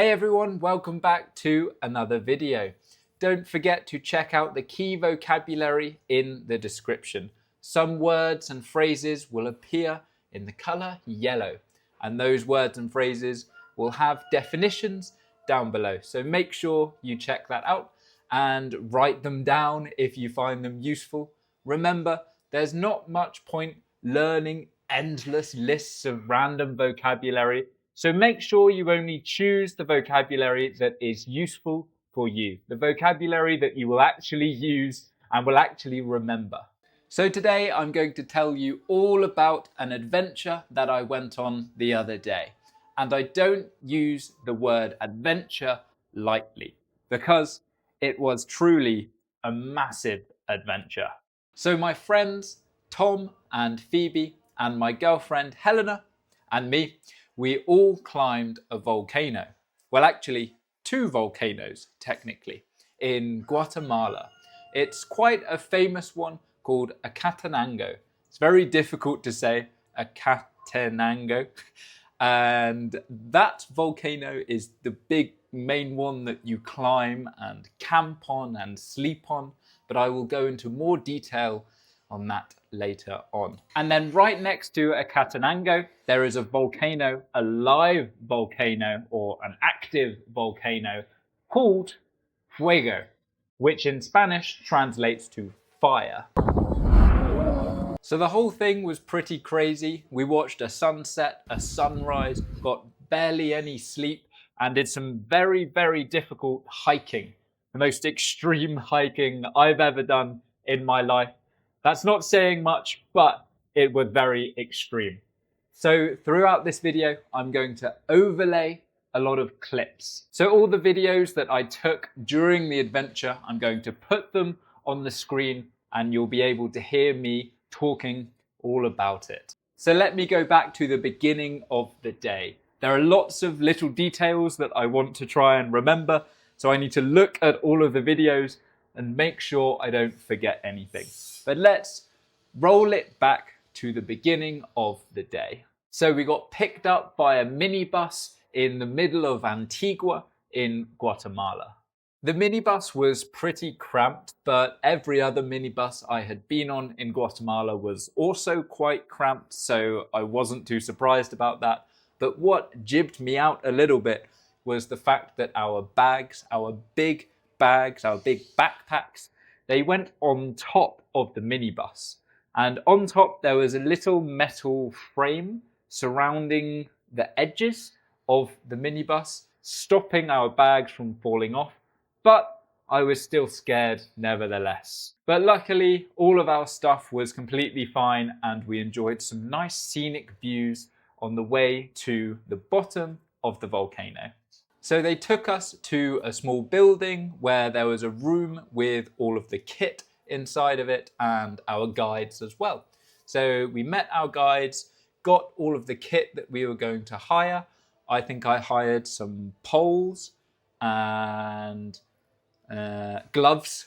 Hey everyone, welcome back to another video. Don't forget to check out the key vocabulary in the description. Some words and phrases will appear in the color yellow, and those words and phrases will have definitions down below. So make sure you check that out and write them down if you find them useful. Remember, there's not much point learning endless lists of random vocabulary. So make sure you only choose the vocabulary that is useful for you, the vocabulary that you will actually use and will actually remember. So today I'm going to tell you all about an adventure that I went on the other day. And I don't use the word adventure lightly because it was truly a massive adventure. So my friends Tom and Phoebe and my girlfriend Helena and me, we all climbed a volcano. Well, actually, two volcanoes, technically, in Guatemala. It's quite a famous one called Acatenango. It's very difficult to say, Acatenango. And that volcano is the big main one that you climb and camp on and sleep on. But I will go into more detail on that later on. And then right next to Acatenango, there is a volcano, a live volcano or an active volcano called Fuego, which in Spanish translates to fire. So the whole thing was pretty crazy. We watched a sunset, a sunrise, got barely any sleep, and did some very, very difficult hiking. The most extreme hiking I've ever done in my life. That's not saying much, but it was very extreme. So throughout this video, I'm going to overlay a lot of clips. So all the videos that I took during the adventure, I'm going to put them on the screen and you'll be able to hear me talking all about it. So let me go back to the beginning of the day. There are lots of little details that I want to try and remember, so I need to look at all of the videos and make sure I don't forget anything. But let's roll it back to the beginning of the day. So we got picked up by a minibus in the middle of Antigua in Guatemala. The minibus was pretty cramped, but every other minibus I had been on in Guatemala was also quite cramped, so I wasn't too surprised about that. But what jibbed me out a little bit was the fact that our bags, our big backpacks, they went on top of the minibus. And on top there was a little metal frame surrounding the edges of the minibus, stopping our bags from falling off. But I was still scared nevertheless. But luckily, all of our stuff was completely fine and we enjoyed some nice scenic views on the way to the bottom of the volcano. So they took us to a small building where there was a room with all of the kit inside of it and our guides as well. So we met our guides, got all of the kit that we were going to hire. I think I hired some poles and gloves,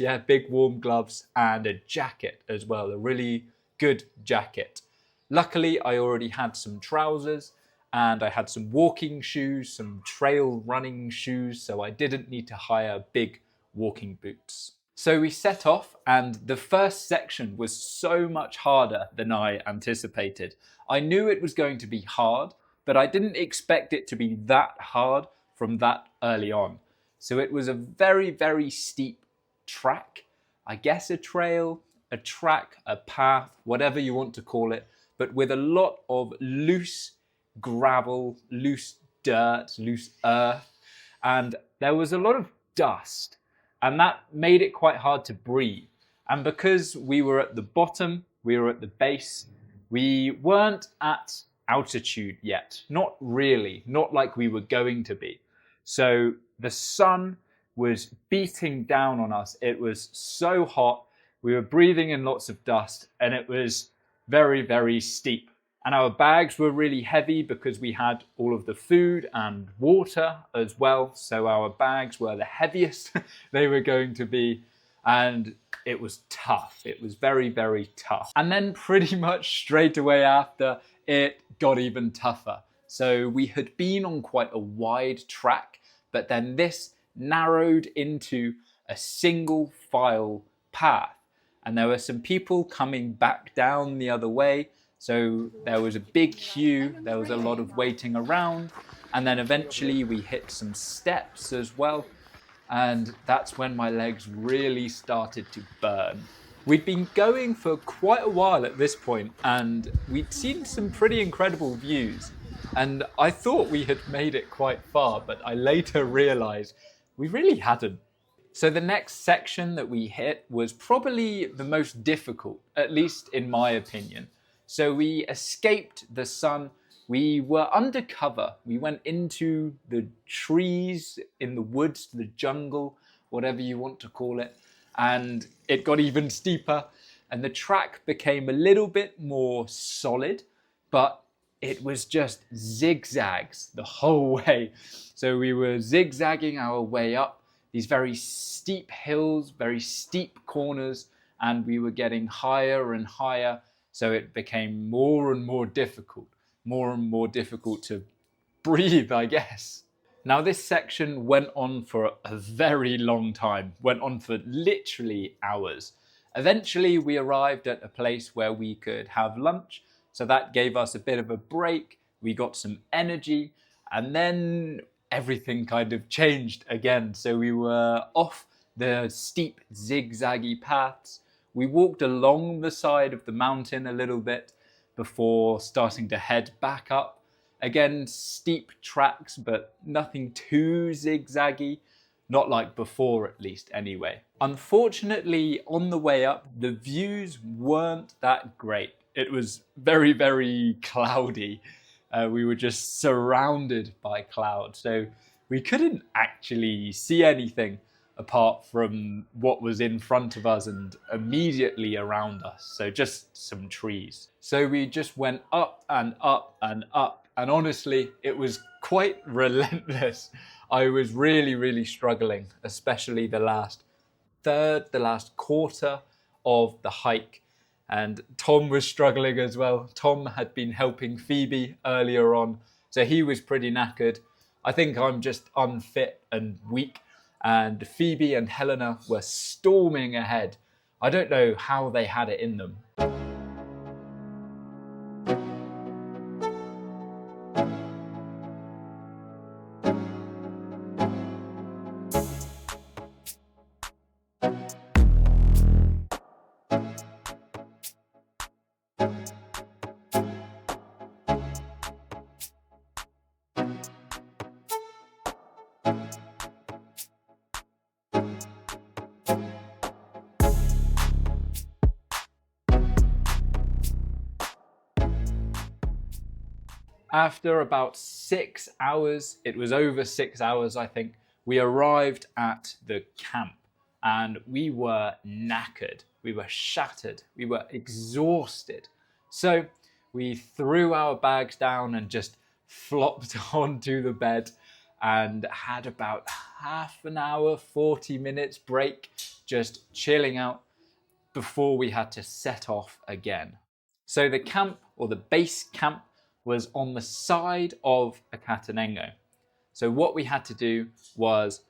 yeah, big warm gloves, and a jacket as well, a really good jacket. Luckily, I already had some trousers and I had some walking shoes, some trail running shoes, so I didn't need to hire big walking boots. So we set off and the first section was so much harder than I anticipated. I knew it was going to be hard, but I didn't expect it to be that hard from that early on. So it was a very, very steep track, I guess a trail, a track, a path, whatever you want to call it, but with a lot of loose gravel, loose dirt, loose earth, and there was a lot of dust, and that made it quite hard to breathe. And because we were at the bottom, we were at the base, we weren't at altitude yet, not really, not like we were going to be. So the sun was beating down on us. It was so hot. We were breathing in lots of dust and it was very, very steep. And our bags were really heavy because we had all of the food and water as well. So our bags were the heaviest they were going to be. And it was tough. It was very, very tough. And then pretty much straight away after, it got even tougher. So we had been on quite a wide track, but then this narrowed into a single file path. And there were some people coming back down the other way. So there was a big queue, there was a lot of waiting around. And then eventually we hit some steps as well. And that's when my legs really started to burn. We'd been going for quite a while at this point, and we'd seen some pretty incredible views. And I thought we had made it quite far, but I later realized we really hadn't. So the next section that we hit was probably the most difficult, at least in my opinion. So we escaped the sun. We were undercover. We went into the trees, in the woods, the jungle, whatever you want to call it. And it got even steeper. And the track became a little bit more solid, but it was just zigzags the whole way. So we were zigzagging our way up these very steep hills, very steep corners, and we were getting higher and higher. So it became more and more difficult to breathe, I guess. Now this section went on for a very long time, went on for literally hours. Eventually we arrived at a place where we could have lunch, so that gave us a bit of a break, we got some energy, and then everything kind of changed again. So we were off the steep zigzaggy paths, we walked along the side of the mountain a little bit before starting to head back up. Again, steep tracks, but nothing too zigzaggy. Not like before, at least, anyway. Unfortunately, on the way up, the views weren't that great. It was very, very cloudy. We were just surrounded by clouds, so we couldn't actually see anything apart from what was in front of us and immediately around us, so just some trees. So we just went up and up and up, and honestly, it was quite relentless. I was really struggling, especially the last quarter of the hike. And Tom was struggling as well. Tom had been helping Phoebe earlier on, so he was pretty knackered. I think I'm just unfit and weak, and Phoebe and Helena were storming ahead. I don't know how they had it in them. After about 6 hours, it was over 6 hours I think, we arrived at the camp and we were knackered, we were shattered, we were exhausted. So we threw our bags down and just flopped onto the bed and had about half an hour, 40 minutes break, just chilling out before we had to set off again. So the camp, or the base camp, was on the side of Acatenango. So what we had to do was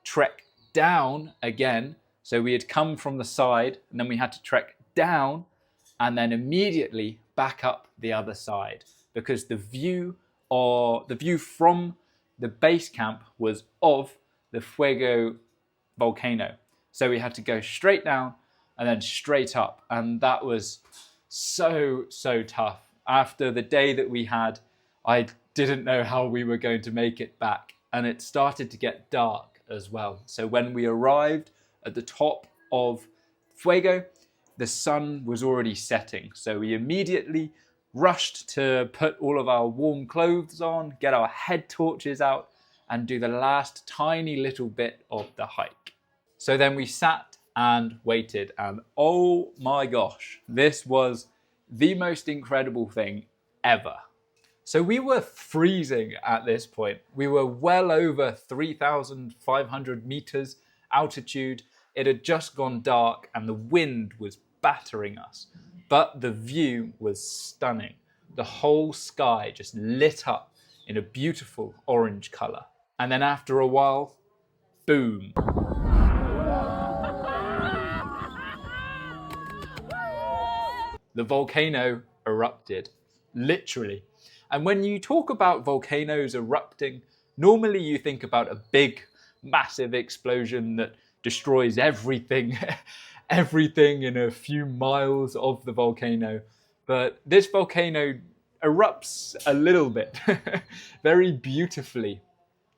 trek down again. So we had come from the side and then we had to trek down and then immediately back up the other side, because the view from the base camp was of the Fuego volcano. So we had to go straight down and then straight up, and that was so tough. After the day that we had, I didn't know how we were going to make it back, and it started to get dark as well. So when we arrived at the top of Fuego, the sun was already setting. So we immediately rushed to put all of our warm clothes on, get our head torches out, and do the last tiny little bit of the hike. So then we sat and waited, and oh my gosh, this was the most incredible thing ever. So we were freezing at this point. We were well over 3,500 meters altitude. It had just gone dark and the wind was battering us, but the view was stunning. The whole sky just lit up in a beautiful orange color. And then after a while, boom. The volcano erupted, literally. And when you talk about volcanoes erupting, normally you think about a big, massive explosion that destroys everything, everything in a few miles of the volcano. But this volcano erupts a little bit, very beautifully.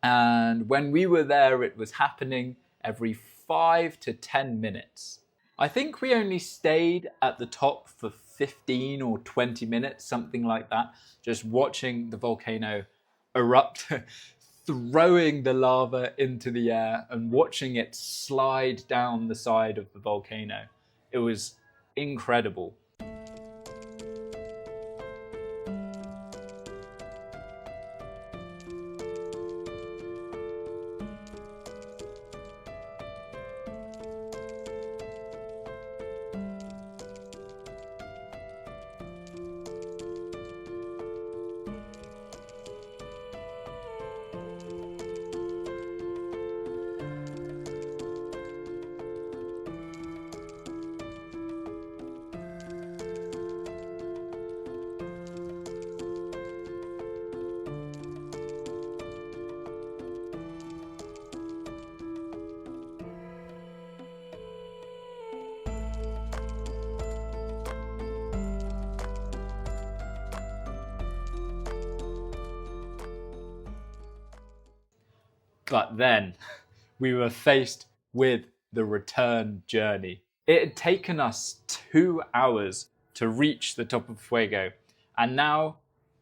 And when we were there, it was happening every 5 to 10 minutes. I think we only stayed at the top for 15 or 20 minutes, something like that, just watching the volcano erupt, throwing the lava into the air and watching it slide down the side of the volcano. It was incredible. But then we were faced with the return journey. It had taken us 2 hours to reach the top of Fuego, and now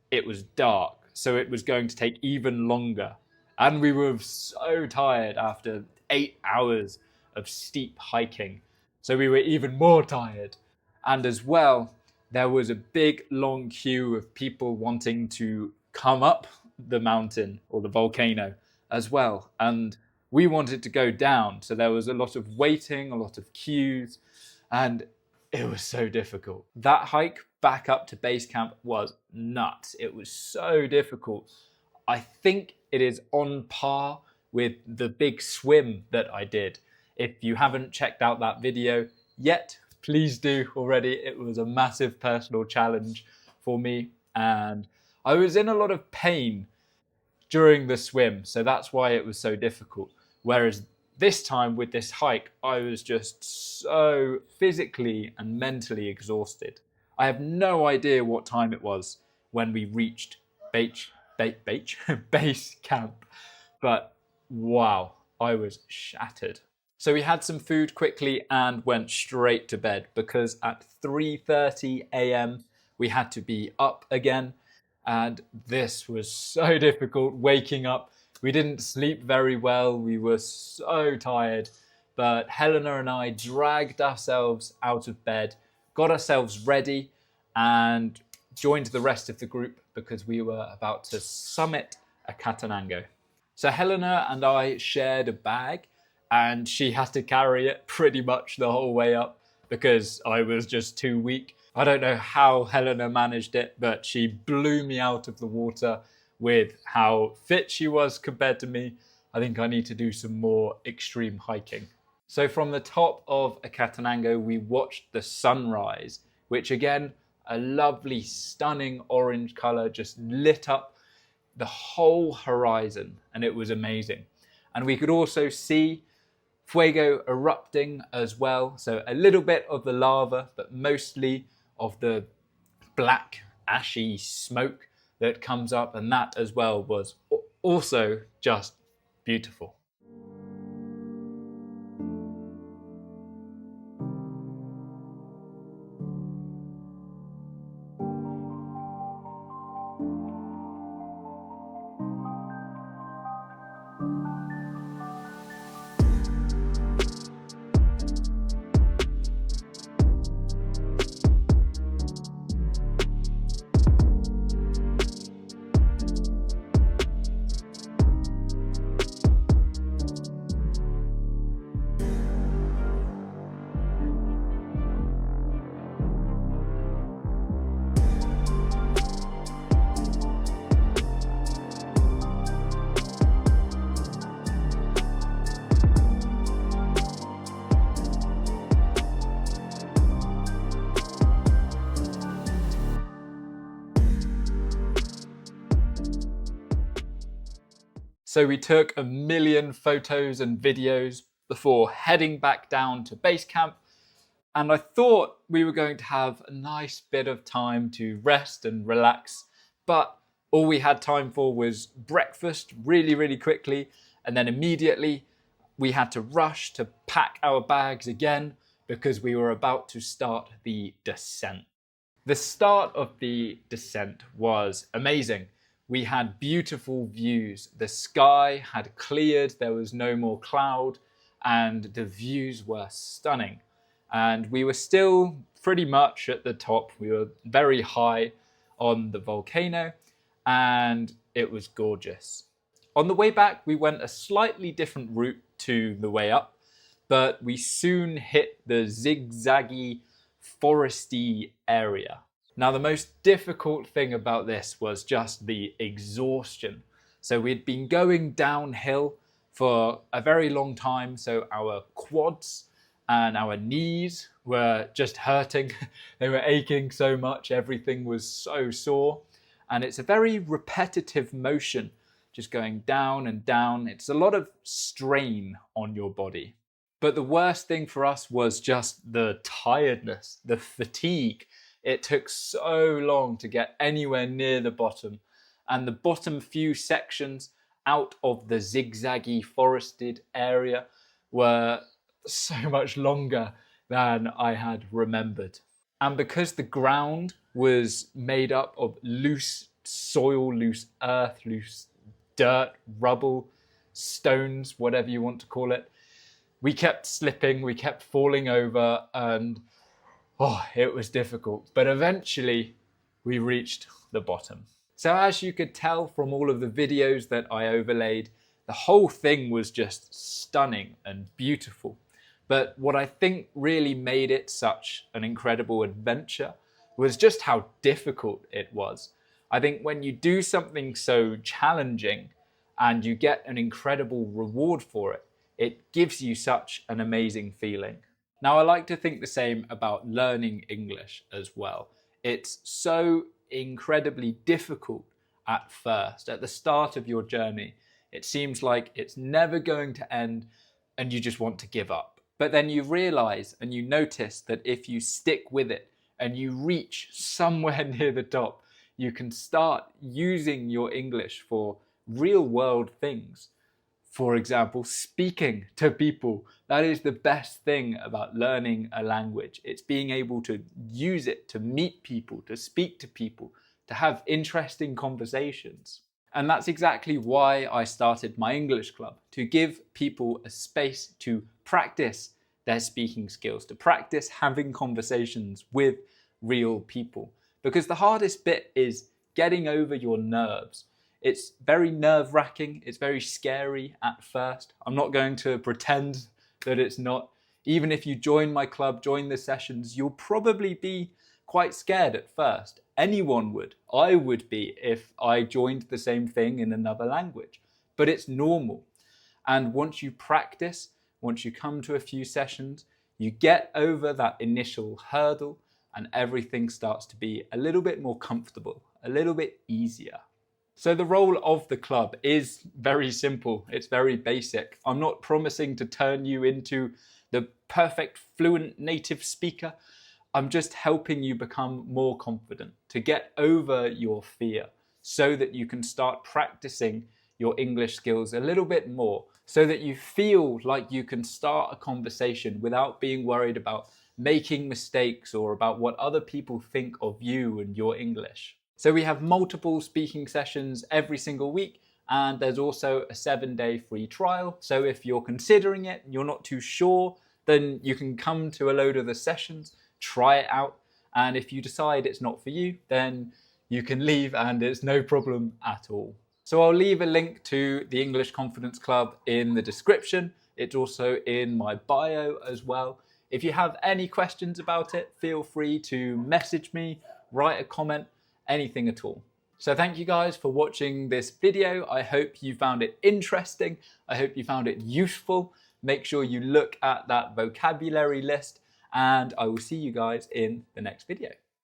it was dark, so it was going to take even longer. And we were so tired after 8 hours of steep hiking, so we were even more tired. And as well, there was a big long queue of people wanting to come up the mountain or the volcano as well, and we wanted to go down, so there was a lot of waiting, a lot of queues, and it was so difficult. That hike back up to base camp was nuts. It was so difficult. I think it is on par with the big swim that I did. If you haven't checked out that video yet, please do already. It was a massive personal challenge for me, and I was in a lot of pain during the swim, so that's why it was so difficult. Whereas this time with this hike, I was just so physically and mentally exhausted. I have no idea what time it was when we reached base camp, but wow, I was shattered. So we had some food quickly and went straight to bed, because at 3:30 a.m. we had to be up again. And this was so difficult, waking up. We didn't sleep very well. We were so tired. But Helena and I dragged ourselves out of bed, got ourselves ready, and joined the rest of the group because we were about to summit Acatenango. So Helena and I shared a bag, and she had to carry it pretty much the whole way up because I was just too weak. I don't know how Helena managed it, but she blew me out of the water with how fit she was compared to me. I think I need to do some more extreme hiking. So from the top of Acatenango, we watched the sunrise, which again, a lovely, stunning orange color just lit up the whole horizon, and it was amazing. And we could also see Fuego erupting as well. So a little bit of the lava, but mostly of the black ashy smoke that comes up, and that as well was also just beautiful. So we took a million photos and videos before heading back down to base camp. And I thought we were going to have a nice bit of time to rest and relax, but all we had time for was breakfast really, really quickly. And then immediately we had to rush to pack our bags again because we were about to start the descent. The start of the descent was amazing. We had beautiful views. The sky had cleared, there was no more cloud, and the views were stunning. And we were still pretty much at the top. We were very high on the volcano, and it was gorgeous. On the way back, we went a slightly different route to the way up, but we soon hit the zigzaggy, foresty area. Now, the most difficult thing about this was just the exhaustion. So we'd been going downhill for a very long time, so our quads and our knees were just hurting. They were aching so much, everything was so sore. And it's a very repetitive motion, just going down and down. It's a lot of strain on your body. But the worst thing for us was just the tiredness, the fatigue. It took so long to get anywhere near the bottom. And the bottom few sections out of the zigzaggy forested area were so much longer than I had remembered. And because the ground was made up of loose soil, loose earth, loose dirt, rubble, stones, whatever you want to call it, we kept slipping, we kept falling over, and it was difficult. But eventually we reached the bottom. So as you could tell from all of the videos that I overlaid, the whole thing was just stunning and beautiful. But what I think really made it such an incredible adventure was just how difficult it was. I think when you do something so challenging and you get an incredible reward for it, it gives you such an amazing feeling. Now, I like to think the same about learning English as well. It's so incredibly difficult at first, at the start of your journey. It seems like it's never going to end and you just want to give up. But then you realize and you notice that if you stick with it and you reach somewhere near the top, you can start using your English for real world things. For example, speaking to people. That is the best thing about learning a language. It's being able to use it to meet people, to speak to people, to have interesting conversations. And that's exactly why I started my English club, to give people a space to practice their speaking skills, to practice having conversations with real people. Because the hardest bit is getting over your nerves. It's very nerve-wracking, it's very scary at first. I'm not going to pretend that it's not. Even if you join my club, join the sessions, you'll probably be quite scared at first. Anyone would. I would be if I joined the same thing in another language. But it's normal. And once you practice, once you come to a few sessions, you get over that initial hurdle and everything starts to be a little bit more comfortable, a little bit easier. So the role of the club is very simple. It's very basic. I'm not promising to turn you into the perfect fluent native speaker. I'm just helping you become more confident, to get over your fear so that you can start practicing your English skills a little bit more, so that you feel like you can start a conversation without being worried about making mistakes or about what other people think of you and your English. So we have multiple speaking sessions every single week, and there's also a 7-day free trial. So if you're considering it, you're not too sure, then you can come to a load of the sessions, try it out. And if you decide it's not for you, then you can leave and it's no problem at all. So I'll leave a link to the English Confidence Club in the description. It's also in my bio as well. If you have any questions about it, feel free to message me, write a comment, anything at all. So thank you guys for watching this video. I hope you found it interesting. I hope you found it useful. Make sure you look at that vocabulary list, and I will see you guys in the next video.